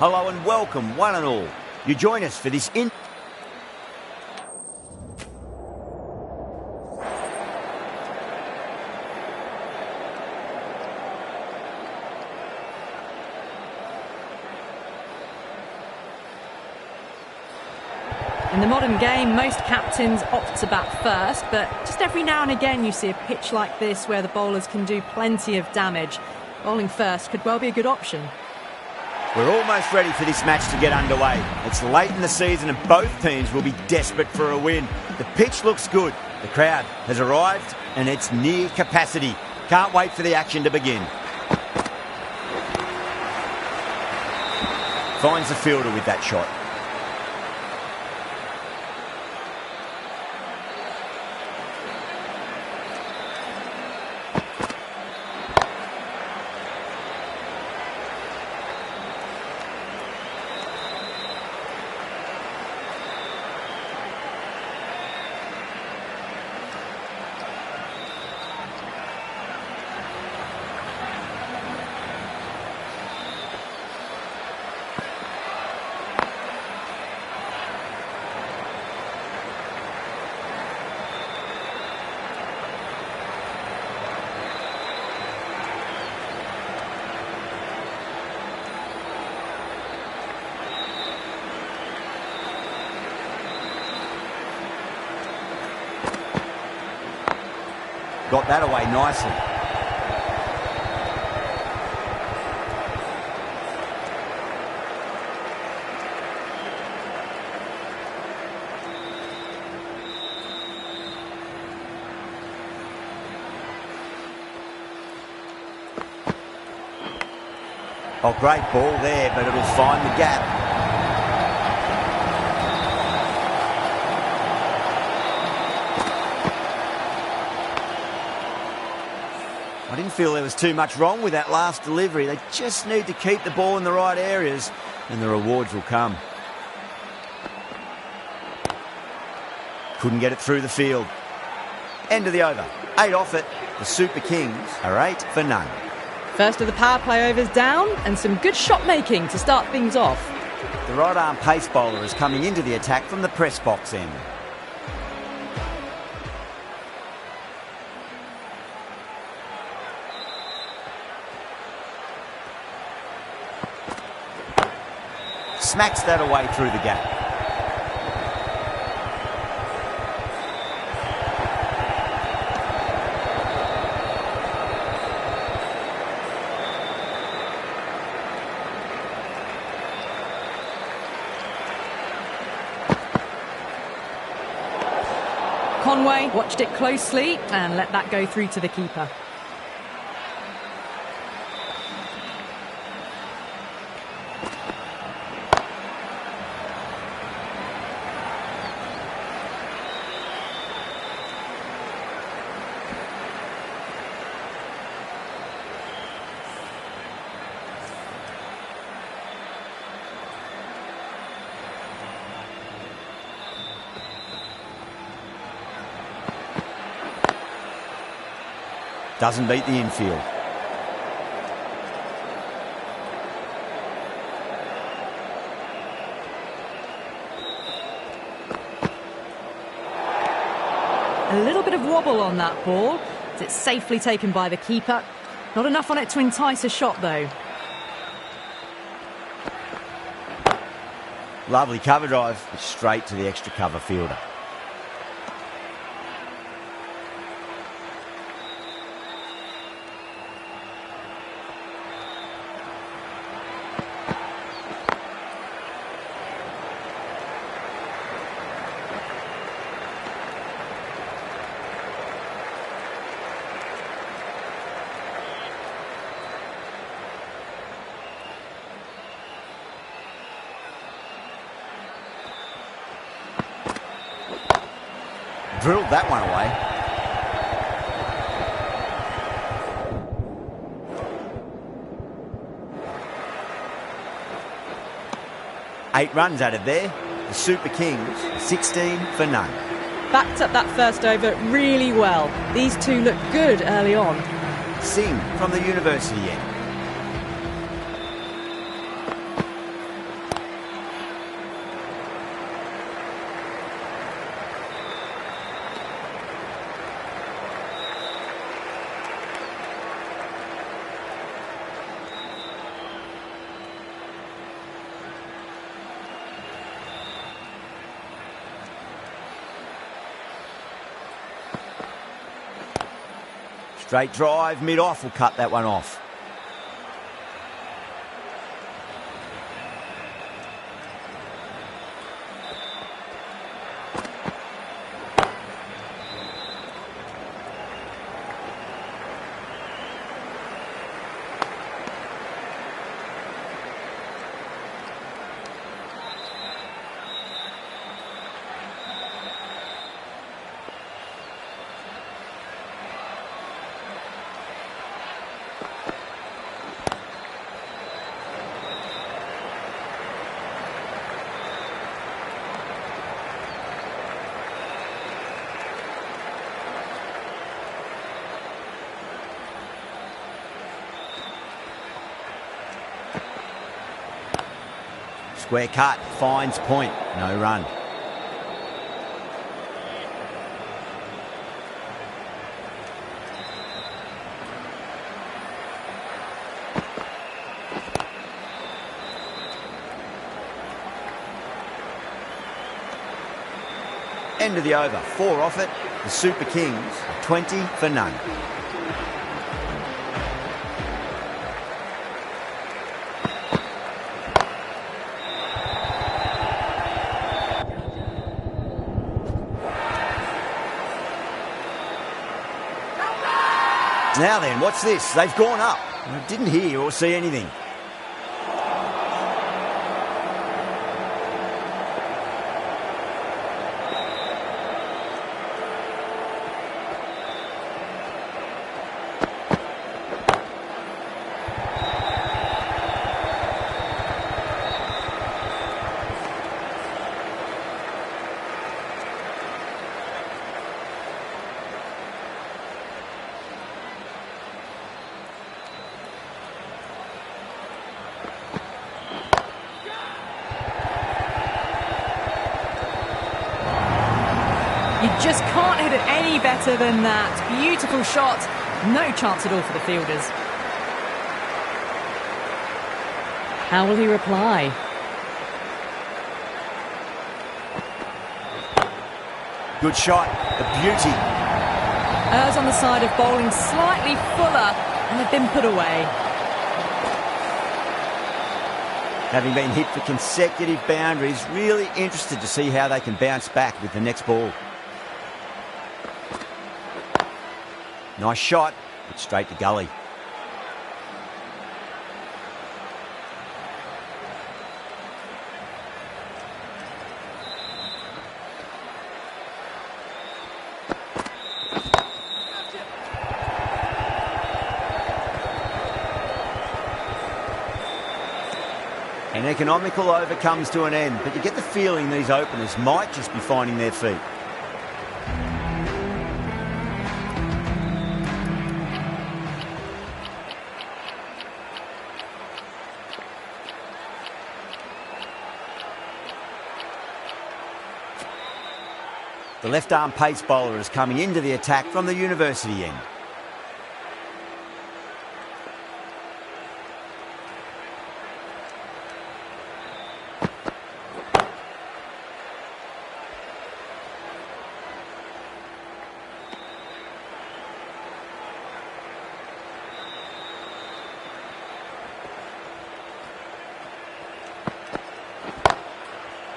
Hello and welcome, one and all. You join us for this In the modern game, most captains opt to bat first, but just every now and again you see a pitch like this where the bowlers can do plenty of damage. Bowling first could well be a good option. We're almost ready for this match to get underway. It's late in the season and both teams will be desperate for a win. The pitch looks good. The crowd has arrived and it's near capacity. Can't wait for the action to begin. Finds the fielder with that shot. Got that away nicely. Oh, great ball there, but it'll find the gap. I didn't feel there was too much wrong with that last delivery. They just need to keep the ball in the right areas and the rewards will come. Couldn't get it through the field. End of the over. 8 off it. The Super Kings are 8 for none. First of the power play overs down and some good shot making to start things off. The right arm pace bowler is coming into the attack from the press box end. Smacks that away through the gap. Conway watched it closely and let that go through to the keeper. Doesn't beat the infield. A little bit of wobble on that ball. It's safely taken by the keeper. Not enough on it to entice a shot though. Lovely cover drive, but straight to the extra cover fielder. Drilled that one away. Eight runs added there. The Super Kings, 16 for none. Backed up that first over really well. These two look good early on. Singh from the university end. Straight drive, mid-off will cut that one off. Square cut, finds point, no run. End of the over, 4 off it. The Super Kings are 20 for none. Now then, what's this? They've gone up. I didn't hear or see anything. You just can't hit it any better than that. Beautiful shot. No chance at all for the fielders. How will he reply? Good shot, the beauty. Errs on the side of bowling slightly fuller, and they've been put away. Having been hit for consecutive boundaries, really interested to see how they can bounce back with the next ball. Nice shot, but straight to gully. An economical over comes to an end, but you get the feeling these openers might just be finding their feet. The left-arm pace bowler is coming into the attack from the university end.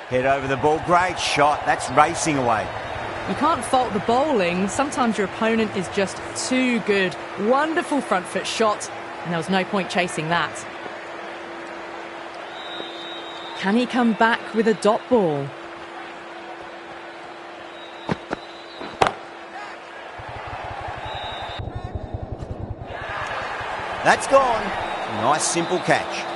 Head over the ball, great shot, that's racing away. You can't fault the bowling. Sometimes your opponent is just too good. Wonderful front foot shot, and there was no point chasing that. Can he come back with a dot ball? That's gone. Nice simple catch.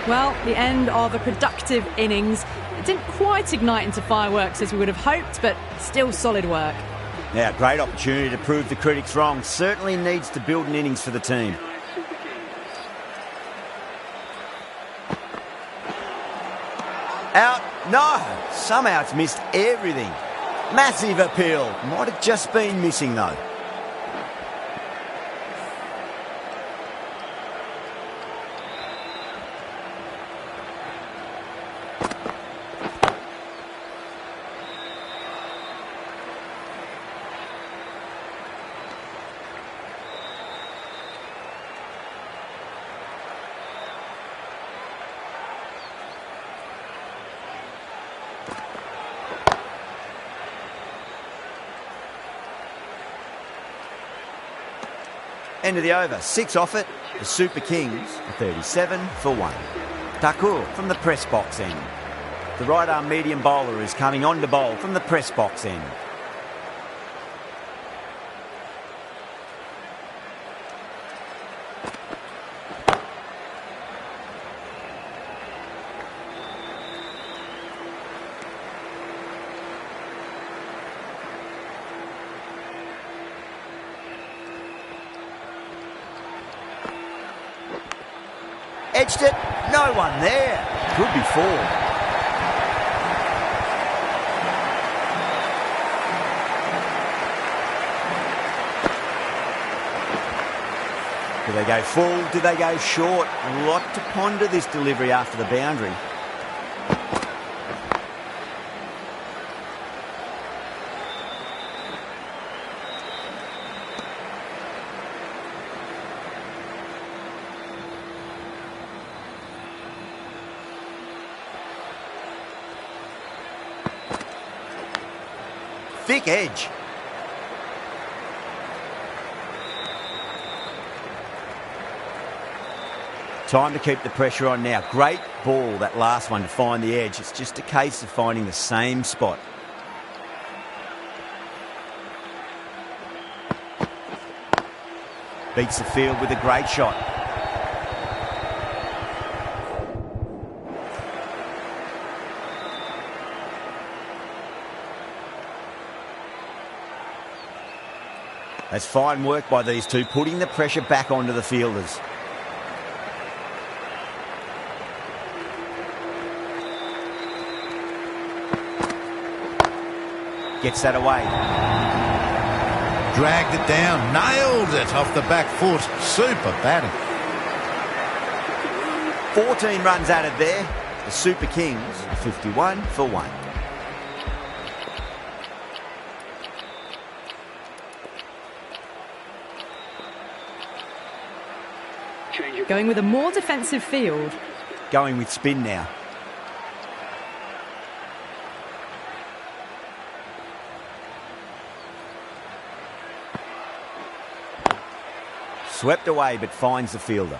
Well, the end of a productive innings. It didn't quite ignite into fireworks as we would have hoped, but still solid work. Yeah, great opportunity to prove the critics wrong. Certainly needs to build an innings for the team. Out. No. Somehow it's missed everything. Massive appeal. Might have just been missing though. End of the over. 6 off it. The Super Kings are 37 for 1. Takur from the press box end. The right arm medium bowler is coming on to bowl from the press box end. Edged it, no one there. Could be 4. Do they go full? Do they go short? A lot to ponder this delivery after the boundary. Thick edge. Time to keep the pressure on now. Great ball, that last one, to find the edge. It's just a case of finding the same spot. Beats the field with a great shot. That's fine work by these two, putting the pressure back onto the fielders. Gets that away. Dragged it down, nailed it off the back foot. Super batting. 14 runs added there. The Super Kings are 51 for 1. Going with a more defensive field. Going with spin now. Swept away but finds the fielder.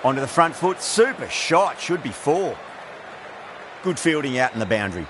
Onto the front foot, super shot, should be 4. Good fielding out in the boundary.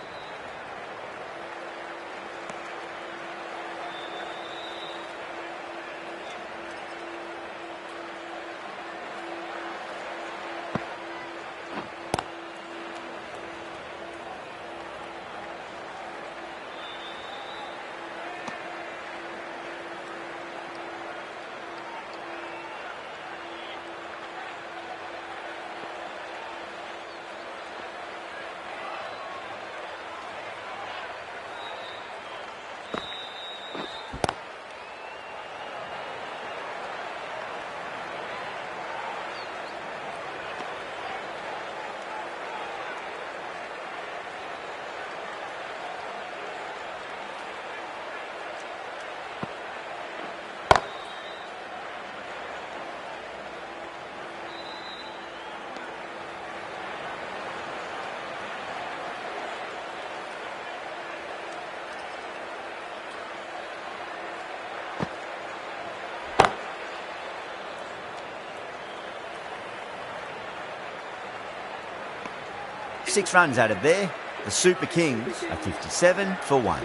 Six runs added there. The Super Kings are 57 for 1.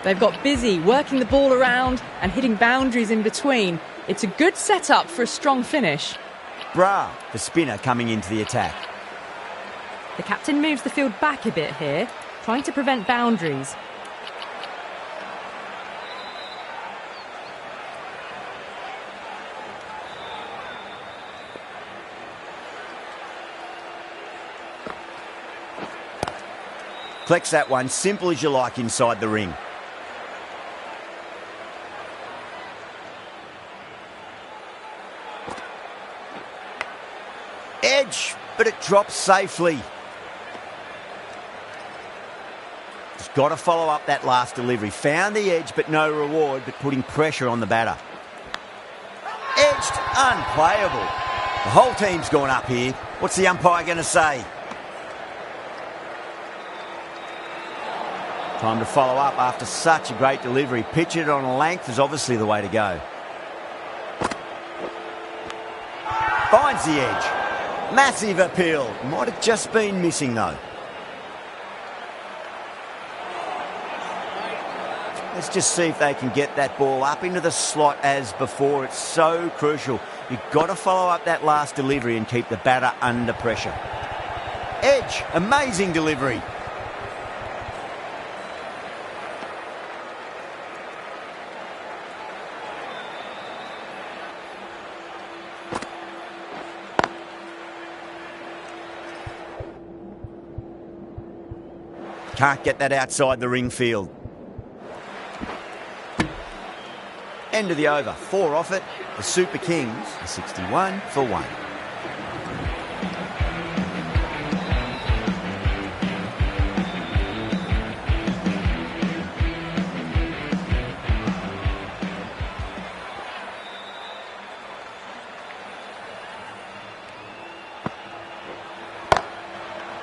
They've got busy working the ball around and hitting boundaries in between. It's a good setup for a strong finish. Bra, the spinner, coming into the attack. The captain moves the field back a bit here, trying to prevent boundaries. Collects that one, simple as you like, inside the ring. Edge, but it drops safely. Just got to follow up that last delivery. Found the edge, but no reward, but putting pressure on the batter. Edge touched. Unplayable. The whole team's gone up here. What's the umpire going to say? Time to follow up after such a great delivery. Pitch it on a length is obviously the way to go. Finds the edge. Massive appeal. Might have just been missing though. Let's just see if they can get that ball up into the slot as before. It's so crucial. You've got to follow up that last delivery and keep the batter under pressure. Edge. Amazing delivery. Can't get that outside the ring field. End of the over. 4 off it. The Super Kings are 61 for 1.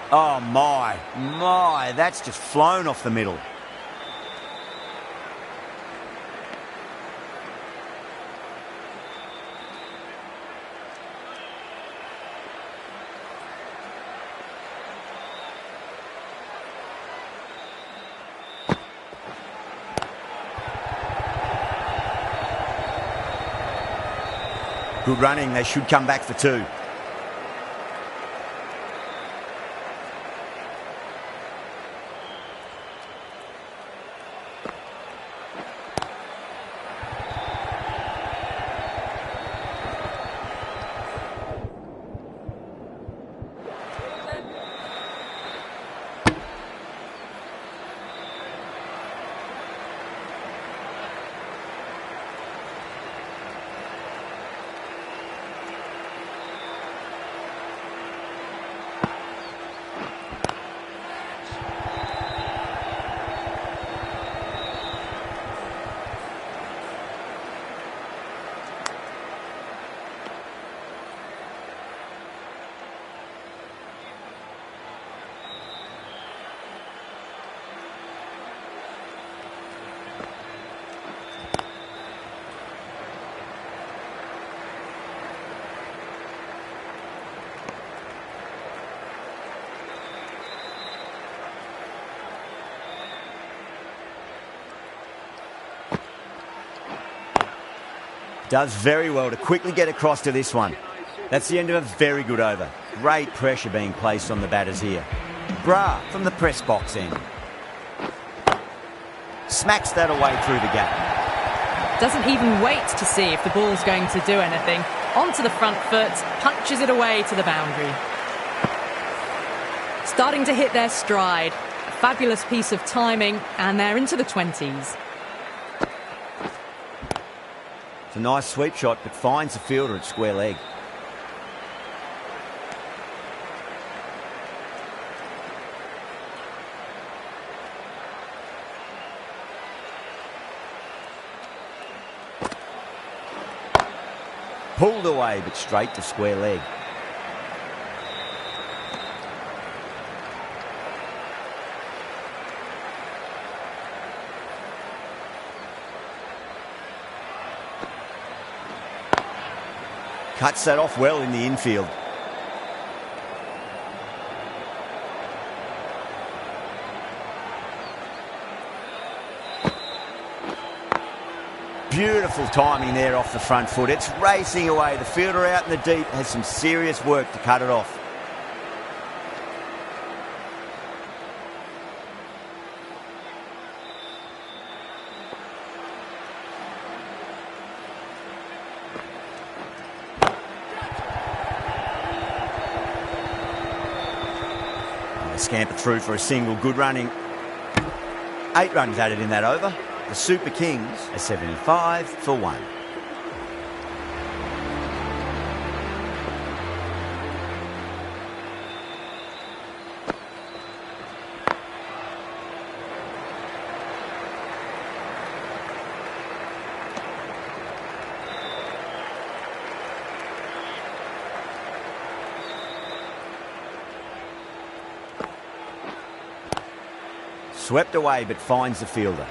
Oh my, that's just flown off the middle. Good running, they should come back for 2. Does very well to quickly get across to this one. That's the end of a very good over. Great pressure being placed on the batters here. Bra from the press box end. Smacks that away through the gap. Doesn't even wait to see if the ball's going to do anything. Onto the front foot, punches it away to the boundary. Starting to hit their stride. A fabulous piece of timing, and they're into the 20s. It's a nice sweep shot, but finds the fielder at square leg. Pulled away, but straight to square leg. Cuts that off well in the infield. Beautiful timing there off the front foot. It's racing away. The fielder out in the deep has some serious work to cut it off. Scamper through for a single. Good running. 8 runs added in that over. The Super Kings are 75 for 1. Swept away but finds the fielder.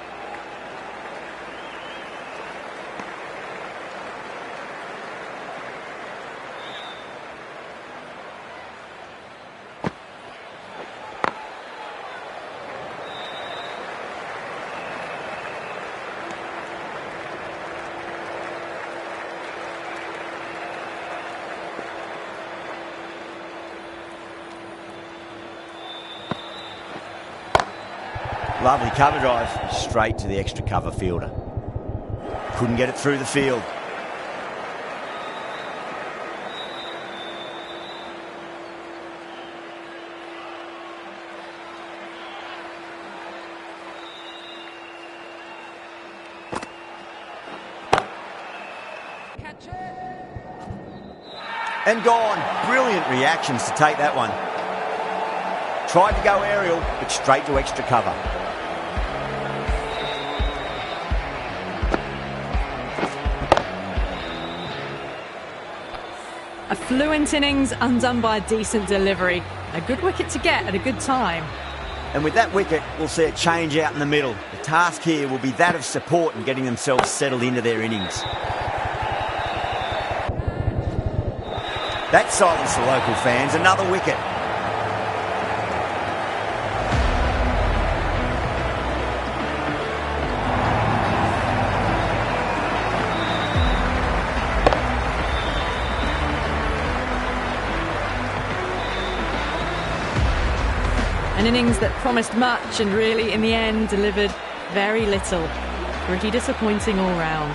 Lovely cover drive, straight to the extra cover fielder. Couldn't get it through the field. And gone. Brilliant reactions to take that one. Tried to go aerial, but straight to extra cover. A fluent innings undone by a decent delivery. A good wicket to get at a good time. And with that wicket, we'll see a change out in the middle. The task here will be that of support and getting themselves settled into their innings. That silenced the local fans. Another wicket. An innings that promised much and really, in the end, delivered very little. Pretty disappointing all round.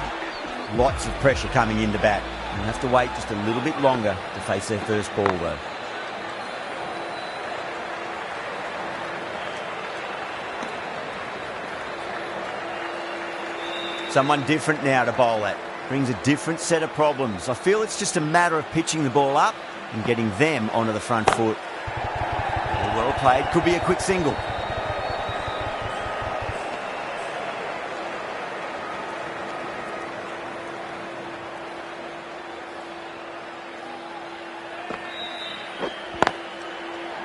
Lots of pressure coming in to bat. They'll have to wait just a little bit longer to face their first ball, though. Someone different now to bowl at. Brings a different set of problems. I feel it's just a matter of pitching the ball up and getting them onto the front foot. Well played, could be a quick single.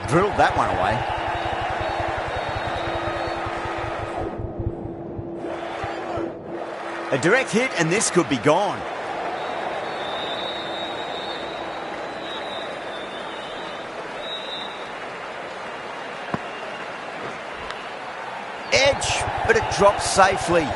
Drilled that one away. A direct hit and this could be gone. Edge, but it drops safely.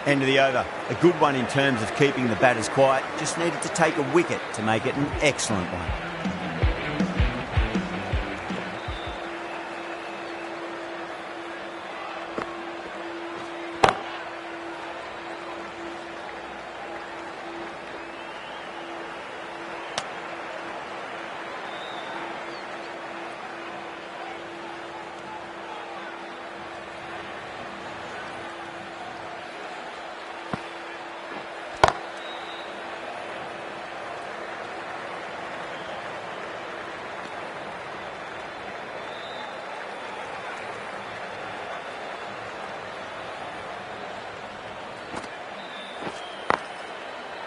End of the over. A good one in terms of keeping the batters quiet. Just needed to take a wicket to make it an excellent one.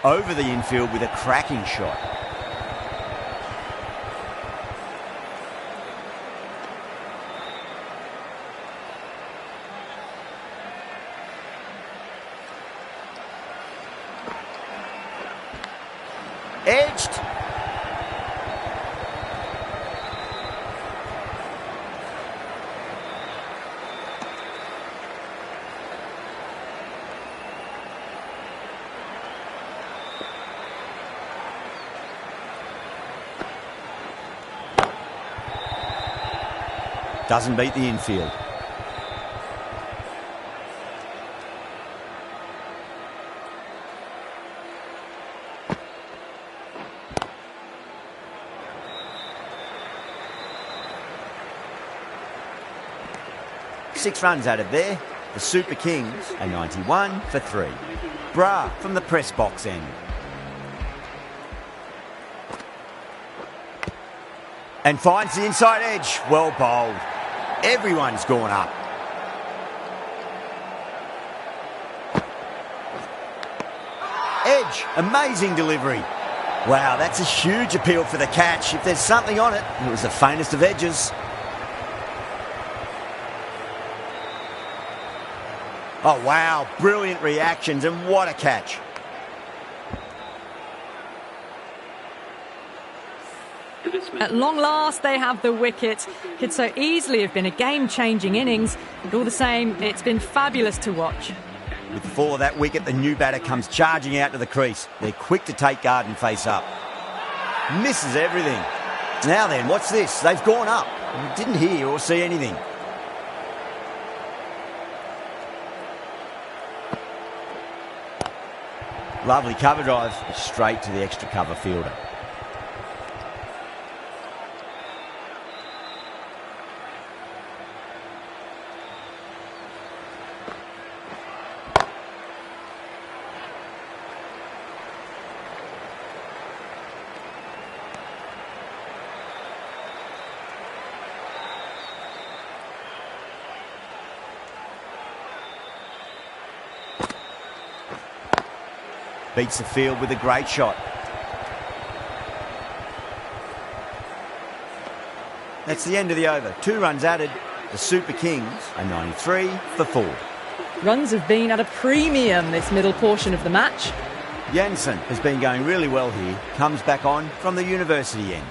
Over the infield with a cracking shot. Edged. Doesn't beat the infield. 6 runs added there. The Super Kings are 91 for 3. Bra from the press box end. And finds the inside edge. Well bowled. Everyone's gone up. Edge, amazing delivery. Wow, that's a huge appeal for the catch. If there's something on it, it was the faintest of edges. Oh, wow, brilliant reactions, and what a catch. At long last, they have the wicket. Could so easily have been a game-changing innings, but all the same, it's been fabulous to watch. With the fall of that wicket, the new batter comes charging out to the crease. They're quick to take guard and face up. Misses everything. Now then, what's this? They've gone up. Didn't hear or see anything. Lovely cover drive, straight to the extra cover fielder. Beats the field with a great shot. That's the end of the over. 2 runs added. The Super Kings are 93 for 4. Runs have been at a premium this middle portion of the match. Jansen has been going really well here. Comes back on from the university end.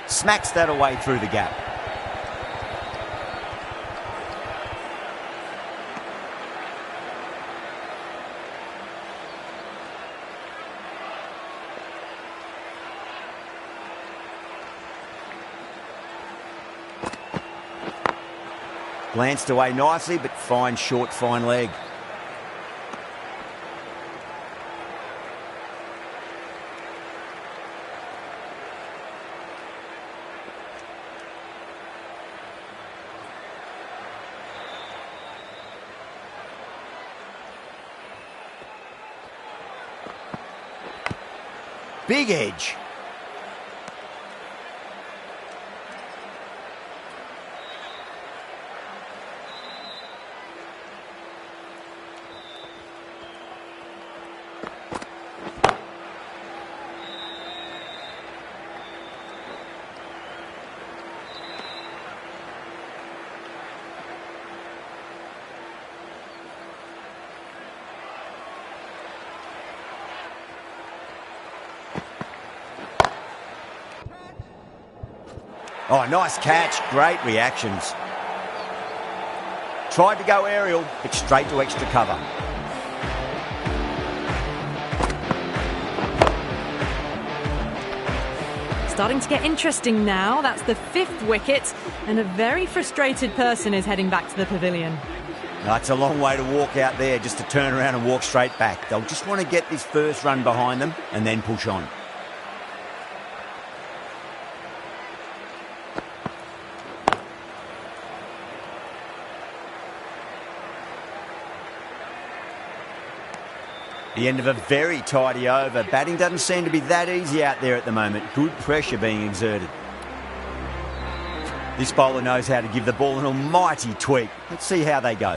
Smacks that away through the gap. Glanced away nicely, but fine short, fine leg. Big edge. Oh, nice catch. Great reactions. Tried to go aerial, but straight to extra cover. Starting to get interesting now. That's the 5th wicket, and a very frustrated person is heading back to the pavilion. It's a long way to walk out there just to turn around and walk straight back. They'll just want to get this first run behind them and then push on. The end of a very tidy over. Batting doesn't seem to be that easy out there at the moment. Good pressure being exerted. This bowler knows how to give the ball an almighty tweak. Let's see how they go.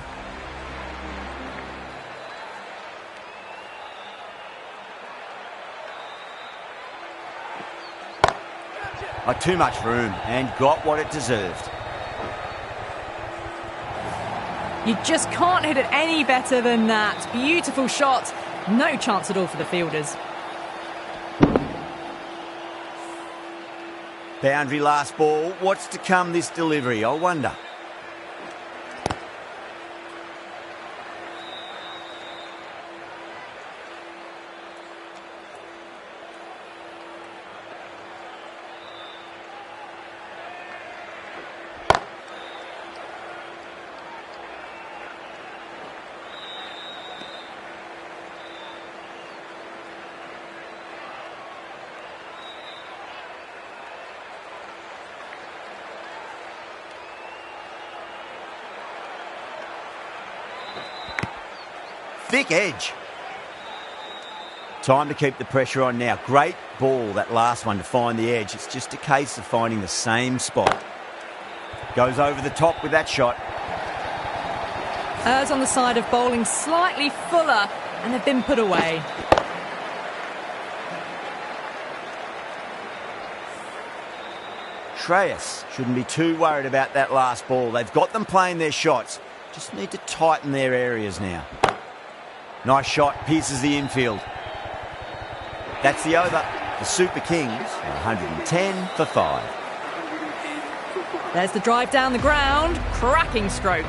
Too much room and got what it deserved. You just can't hit it any better than that. Beautiful shot. No chance at all for the fielders. Boundary last ball. What's to come this delivery, I wonder. Thick edge. Time to keep the pressure on now. Great ball, that last one, to find the edge. It's just a case of finding the same spot. Goes over the top with that shot. Errs on the side of bowling slightly fuller, and they've been put away. Shreyas shouldn't be too worried about that last ball. They've got them playing their shots. Just need to tighten their areas now. Nice shot, pierces the infield. That's the over. The Super Kings are 110 for 5. There's the drive down the ground. Cracking stroke.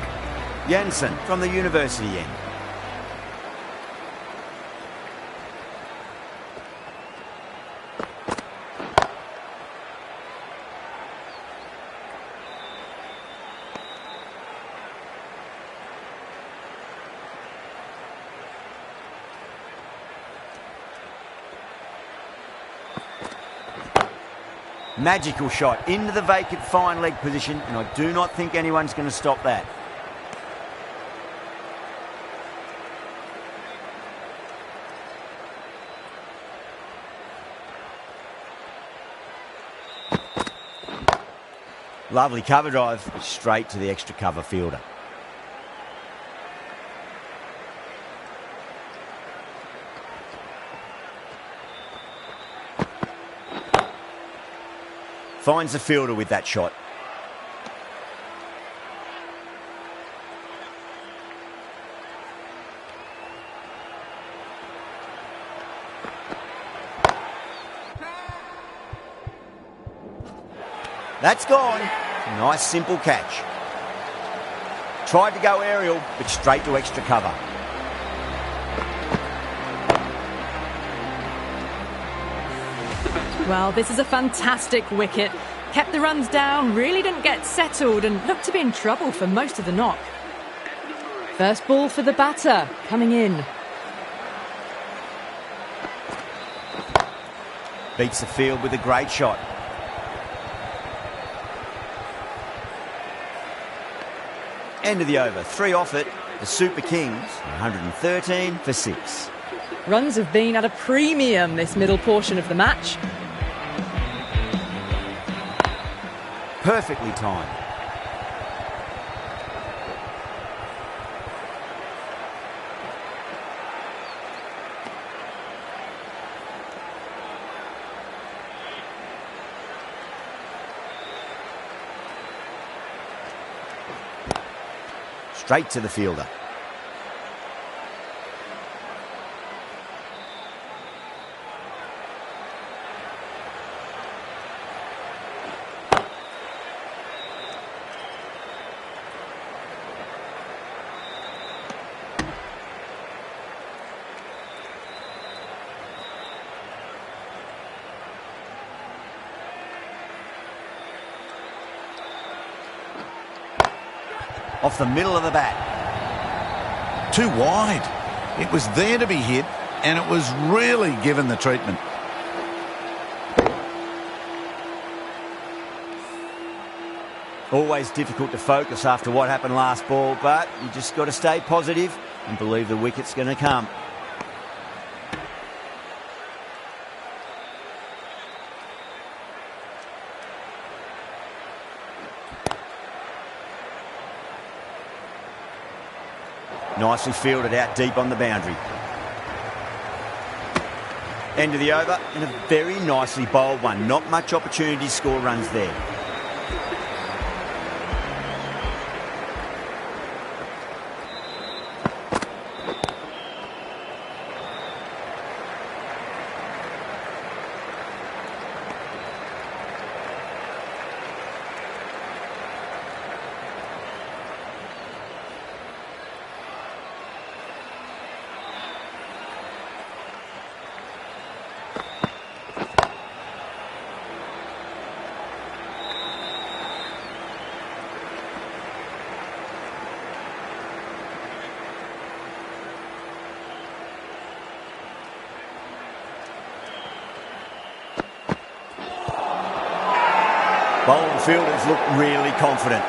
Jansen from the university end. Magical shot into the vacant fine leg position, and I do not think anyone's going to stop that. Lovely cover drive, straight to the extra cover fielder. Finds the fielder with that shot. That's gone. Nice simple catch. Tried to go aerial, but straight to extra cover. Well, this is a fantastic wicket. Kept the runs down, really didn't get settled, and looked to be in trouble for most of the knock. First ball for the batter, coming in. Beats the field with a great shot. End of the over, 3 off it. The Super Kings, 113 for 6. Runs have been at a premium this middle portion of the match. Perfectly timed. Straight to the fielder. Off the middle of the bat. Too wide. It was there to be hit, and it was really given the treatment. Always difficult to focus after what happened last ball, but you just got to stay positive and believe the wicket's going to come. Nicely fielded out deep on the boundary. End of the over, and a very nicely bowled one. Not much opportunity to score runs there. Bowling fielders look really confident.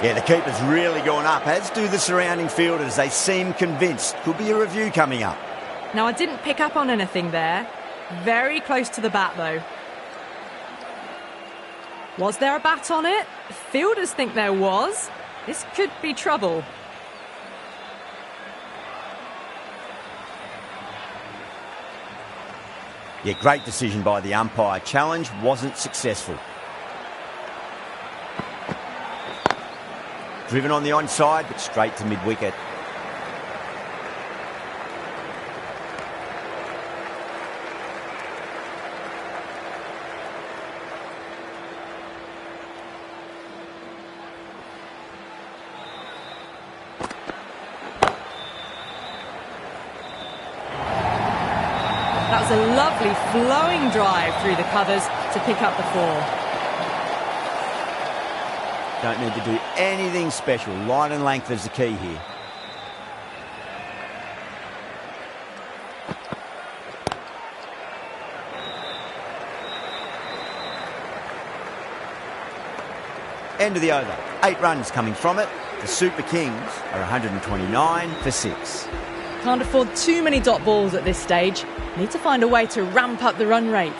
Yeah, the keeper's really gone up, as do the surrounding fielders. They seem convinced. Could be a review coming up. Now, I didn't pick up on anything there. Very close to the bat, though. Was there a bat on it? Fielders think there was. This could be trouble. Yeah, great decision by the umpire. Challenge wasn't successful. Driven on the onside, but straight to mid-wicket. That was a lovely flowing drive through the covers to pick up the 4. Don't need to do anything special. Line and length is the key here. End of the over. 8 runs coming from it. The Super Kings are 129 for 6. Can't afford too many dot balls at this stage. Need to find a way to ramp up the run rate.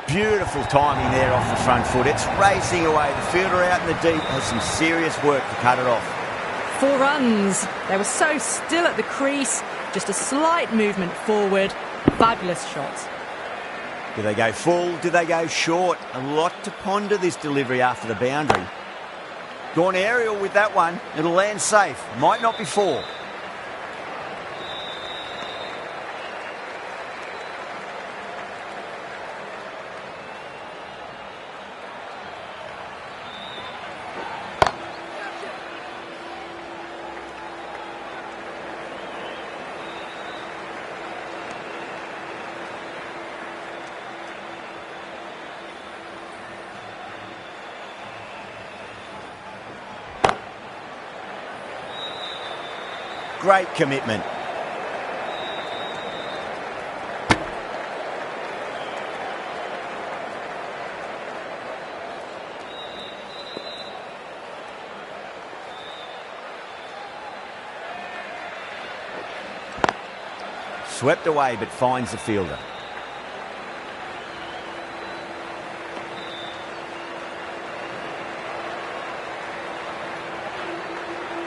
Beautiful timing there off the front foot. It's racing away. The fielder out in the deep has some serious work to cut it off. 4 runs. They were so still at the crease. Just a slight movement forward. Fabulous shot. Do they go full? Do they go short? A lot to ponder this delivery after the boundary. Gone aerial with that one. It'll land safe. Might not be 4. Great commitment. Swept away, but finds the fielder.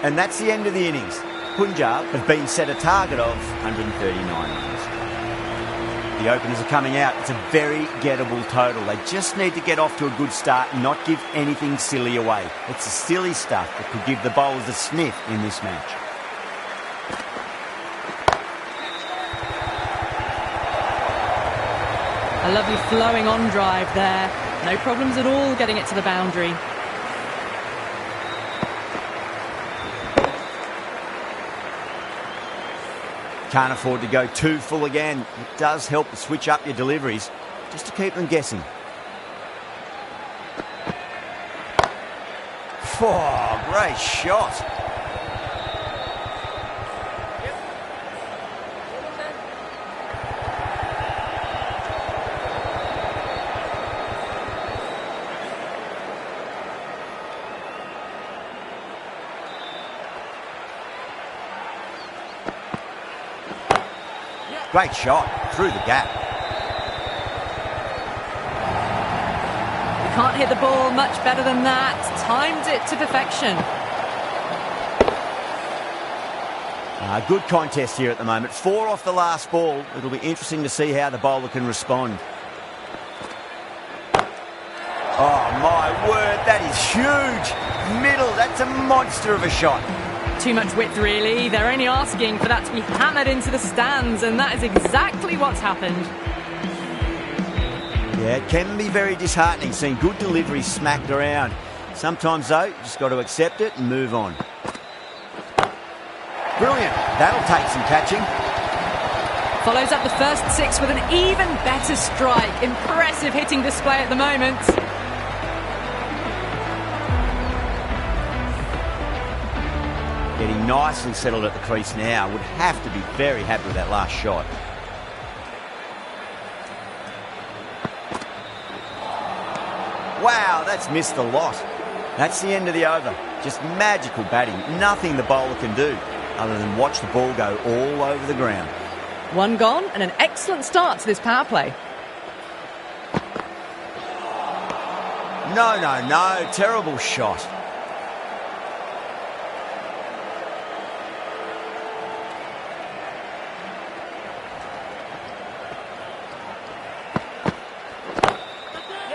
And that's the end of the innings. Punjab have been set a target of 139 runs. The openers are coming out. It's a very gettable total. They just need to get off to a good start and not give anything silly away. It's the silly stuff that could give the bowlers a sniff in this match. A lovely flowing on drive there. No problems at all getting it to the boundary. Can't afford to go too full again. It does help to switch up your deliveries, just to keep them guessing. Oh, great shot. Great shot through the gap. You can't hit the ball much better than that. Timed it to perfection. Good contest here at the moment. 4 off the last ball. It'll be interesting to see how the bowler can respond. Oh, my word, that is huge. Middle, that's a monster of a shot. Too much width, really. They're only asking for that to be hammered into the stands, and that is exactly what's happened. Yeah, it can be very disheartening seeing good delivery smacked around. Sometimes, though, you just got to accept it and move on. Brilliant. That'll take some catching. Follows up the first 6 with an even better strike. Impressive hitting display at the moment. Getting nicely settled at the crease now. Would have to be very happy with that last shot. Wow, that's missed a lot. That's the end of the over. Just magical batting. Nothing the bowler can do other than watch the ball go all over the ground. 1 gone and an excellent start to this power play. No. Terrible shot.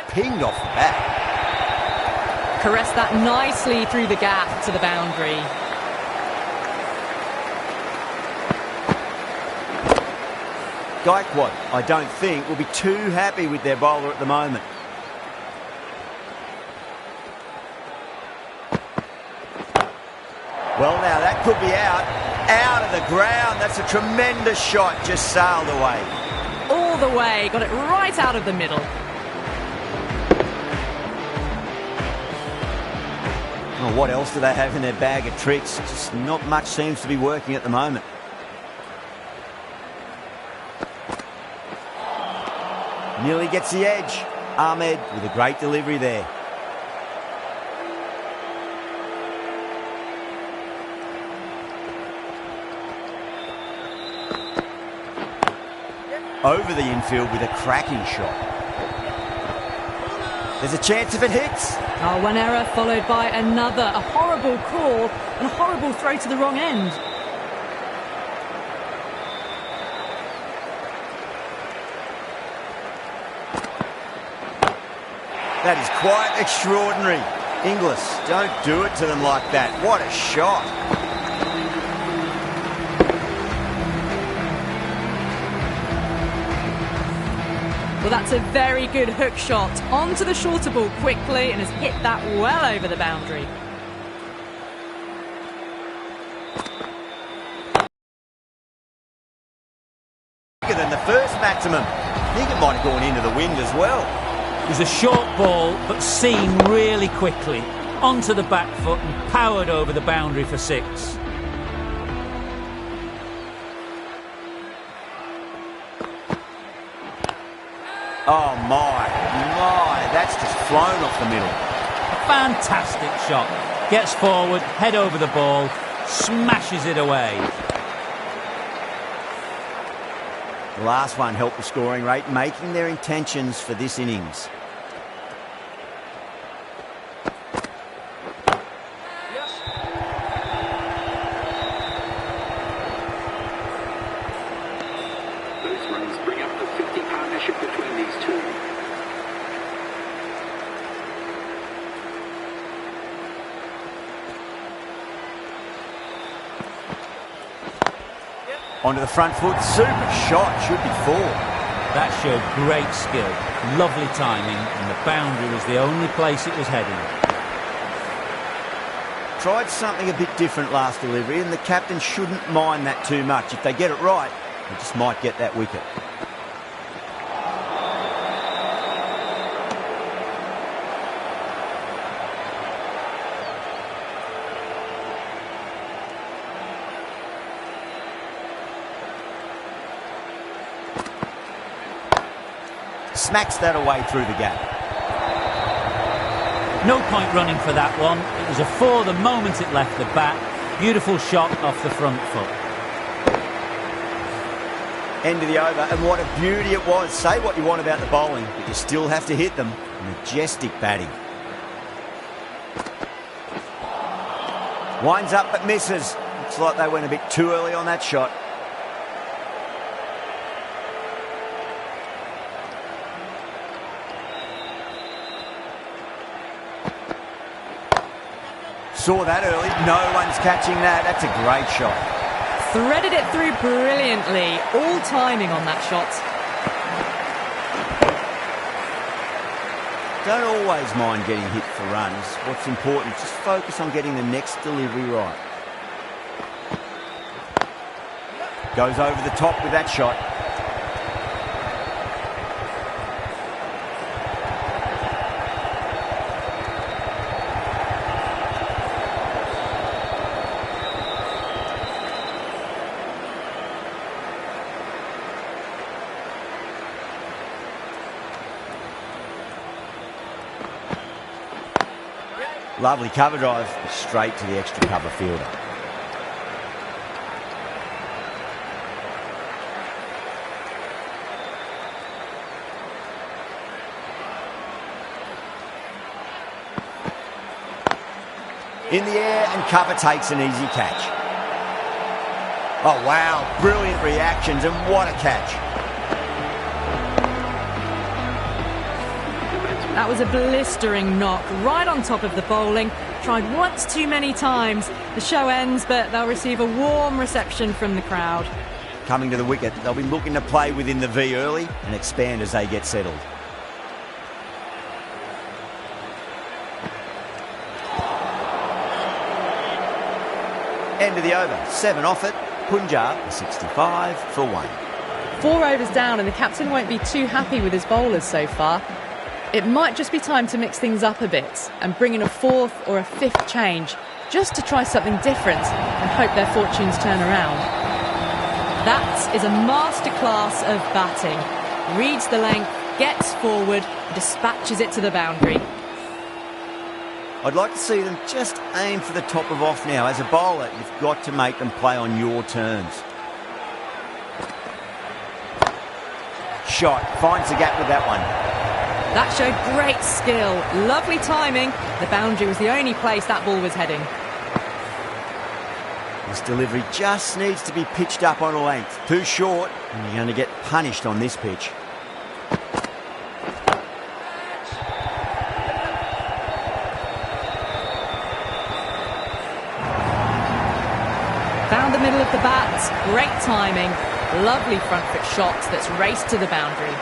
Pinged off the bat. Caressed that nicely through the gap to the boundary. Gaikwad, I don't think, will be too happy with their bowler at the moment. Well, now that could be out of the ground. That's a tremendous shot, just sailed away. All the way, got it right out of the middle. Well, what else do they have in their bag of tricks? Just not much seems to be working at the moment. Nearly gets the edge. Ahmed with a great delivery there. Over the infield with a cracking shot. There's a chance if it hits. Oh, one error followed by another. A horrible call and a horrible throw to the wrong end. That is quite extraordinary. Inglis, don't do it to them like that. What a shot. Well, that's a very good hook shot. Onto the shorter ball quickly and has hit that well over the boundary. Bigger than the first maximum. I think it might have gone into the wind as well. It was a short ball, but seen really quickly. Onto the back foot and powered over the boundary for 6. Oh my, that's just flown off the middle. A fantastic shot. Gets forward, head over the ball, smashes it away. The last one helped the scoring rate, making their intentions for this innings. Those runs bring up the 50 partnership between these two. Onto the front foot, super shot, should be 4. That showed great skill, lovely timing, and the boundary was the only place it was heading. Tried something a bit different last delivery, and the captain shouldn't mind that too much. If they get it right, they just might get that wicket. Smacks that away through the gap. No point running for that one. It was a 4 the moment it left the bat. Beautiful shot off the front foot. End of the over, and what a beauty it was. Say what you want about the bowling, but you still have to hit them. Majestic batting. Winds up but misses. Looks like they went a bit too early on that shot. Saw that early. No one's catching that. That's a great shot. Threaded it through brilliantly. All timing on that shot. Don't always mind getting hit for runs. What's important is just focus on getting the next delivery right. Goes over the top with that shot. Lovely cover drive, straight to the extra cover fielder. In the air, and cover takes an easy catch. Oh wow, brilliant reactions, and what a catch. That was a blistering knock right on top of the bowling. Tried once too many times. The show ends, but they'll receive a warm reception from the crowd. Coming to the wicket, they'll be looking to play within the V early and expand as they get settled. End of the over, 7 off it. Punjab 65 for 1. 4 overs down, and the captain won't be too happy with his bowlers so far. It might just be time to mix things up a bit and bring in a 4th or a 5th change, just to try something different and hope their fortunes turn around. That is a masterclass of batting. Reads the length, gets forward, dispatches it to the boundary. I'd like to see them just aim for the top of off now. As a bowler, you've got to make them play on your terms. Shot, finds the gap with that one. That showed great skill, lovely timing. The boundary was the only place that ball was heading. This delivery just needs to be pitched up on a length. Too short, and you're going to get punished on this pitch. Found the middle of the bat, great timing, lovely front foot shot that's raced to the boundary.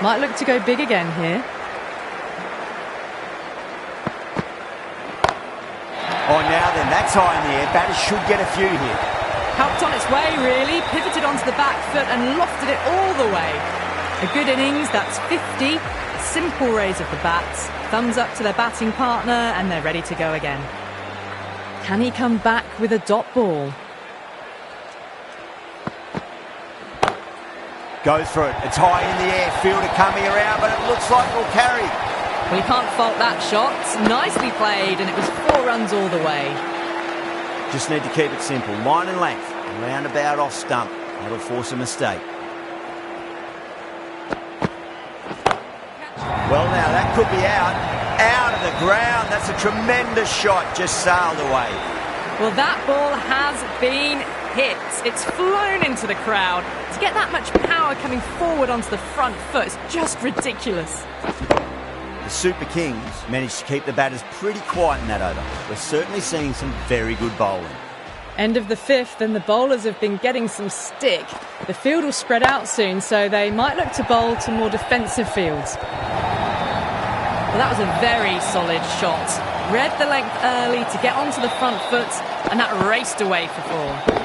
Might look to go big again here. Oh, now then, that's high in the air. Batters should get a few here. Helped on its way, really, pivoted onto the back foot and lofted it all the way. A good innings, that's 50. Simple raise of the bats, thumbs up to their batting partner, and they're ready to go again. Can he come back with a dot ball? Goes for it. It's high in the air. Fielder coming around, but it looks like it'll carry. Well, you can't fault that shot. Nicely played, and it was 4 runs all the way. Just need to keep it simple. Line and length. Roundabout off stump. That'll force a mistake. Well, now, that could be out. Out of the ground. That's a tremendous shot. Just sailed away. Well, that ball has been hit. It's flown into the crowd. To get that much power coming forward onto the front foot is just ridiculous. The Super Kings managed to keep the batters pretty quiet in that over. We're certainly seeing some very good bowling. End of the 5th, and the bowlers have been getting some stick. The field will spread out soon, so they might look to bowl to more defensive fields. Well, that was a very solid shot. Read the length early to get onto the front foot, and that raced away for 4.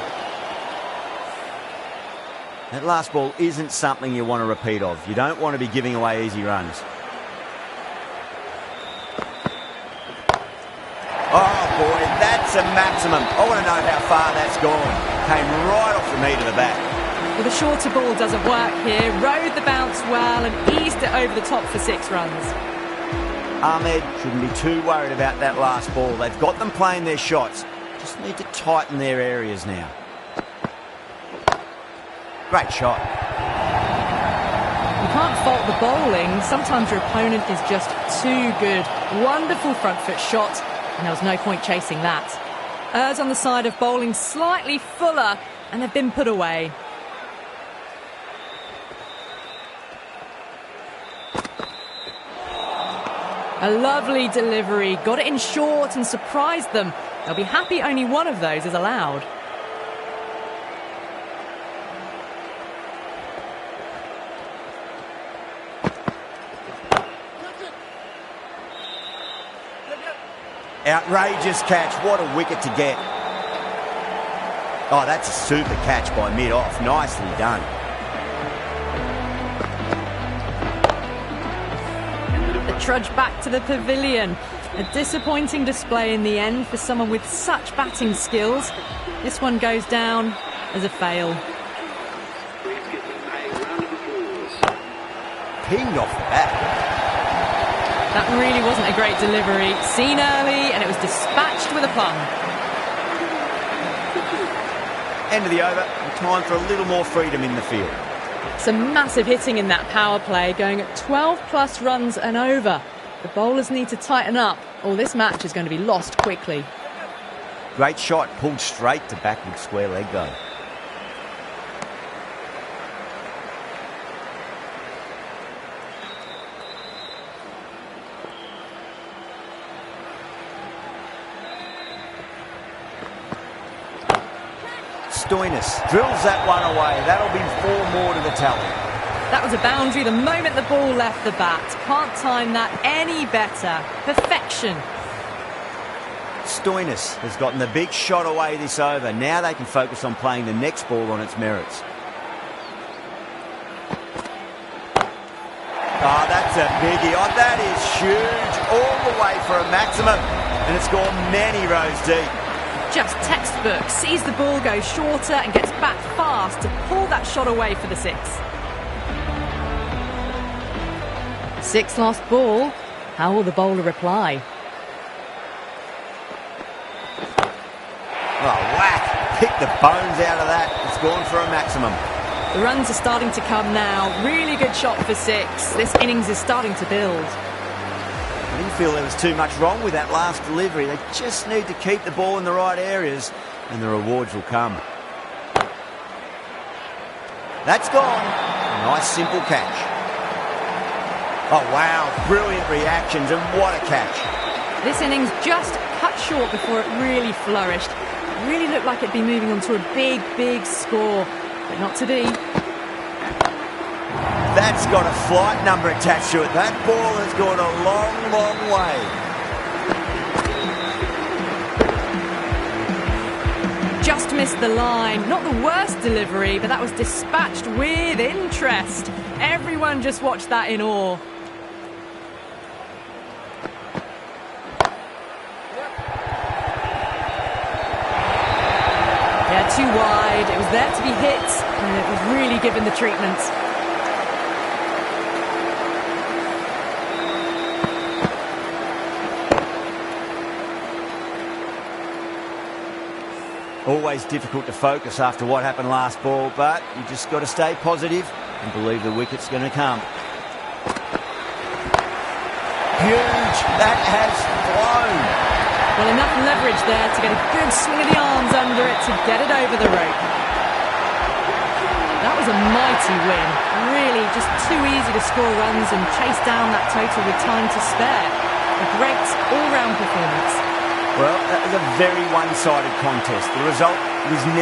That last ball isn't something you want to repeat of. You don't want to be giving away easy runs. Oh boy, that's a maximum. I want to know how far that's gone. Came right off the meat of the bat. Well, the shorter ball doesn't work here. Rode the bounce well and eased it over the top for 6 runs. Ahmed shouldn't be too worried about that last ball. They've got them playing their shots. Just need to tighten their areas now. Great shot. You can't fault the bowling. Sometimes your opponent is just too good. Wonderful front foot shot, and there was no point chasing that. Errs on the side of bowling slightly fuller, and they've been put away. A lovely delivery, got it in short and surprised them. They'll be happy only one of those is allowed. Outrageous catch, what a wicket to get. Oh, that's a super catch by mid-off, nicely done. Trudge back to the pavilion. A disappointing display in the end for someone with such batting skills. This one goes down as a fail. Pinged off the bat. That really wasn't a great delivery. Seen early, and it was dispatched with a plum. End of the over, and time for a little more freedom in the field. Some massive hitting in that power play, going at 12 plus runs and over. The bowlers need to tighten up, or this match is going to be lost quickly. Great shot, pulled straight to backward square leg though. Stoinis drills that one away. That'll be 4 more to the tally. That was a boundary the moment the ball left the bat. Can't time that any better. Perfection. Stoinis has gotten the big shot away this over. Now they can focus on playing the next ball on its merits. Oh, that's a biggie. Oh, that is huge. All the way for a maximum. And it's gone many rows deep. Just textbook. Sees the ball go shorter and gets back fast to pull that shot away for the 6. 6 last ball. How will the bowler reply? Oh, whack. Pick the bones out of that. It's gone for a maximum. The runs are starting to come now. Really good shot for 6. This innings is starting to build. I didn't feel there was too much wrong with that last delivery. They just need to keep the ball in the right areas and the rewards will come. That's gone. Nice simple catch. Oh wow, brilliant reactions and what a catch. This innings just cut short before it really flourished. It really looked like it'd be moving on to a big, big score, but not to be. That's got a flight number attached to it. That ball has gone a long, long way. Just missed the line. Not the worst delivery, but that was dispatched with interest. Everyone just watched that in awe. Yeah, too wide. It was there to be hit, and it was really given the treatment. Always difficult to focus after what happened last ball, but you just got to stay positive and believe the wicket's going to come. Huge! That has flown! Well, enough leverage there to get a good swing of the arms under it to get it over the rope. That was a mighty win. Really just too easy to score runs and chase down that total with time to spare. A great all-round performance. Well, that was a very one-sided contest. The result was never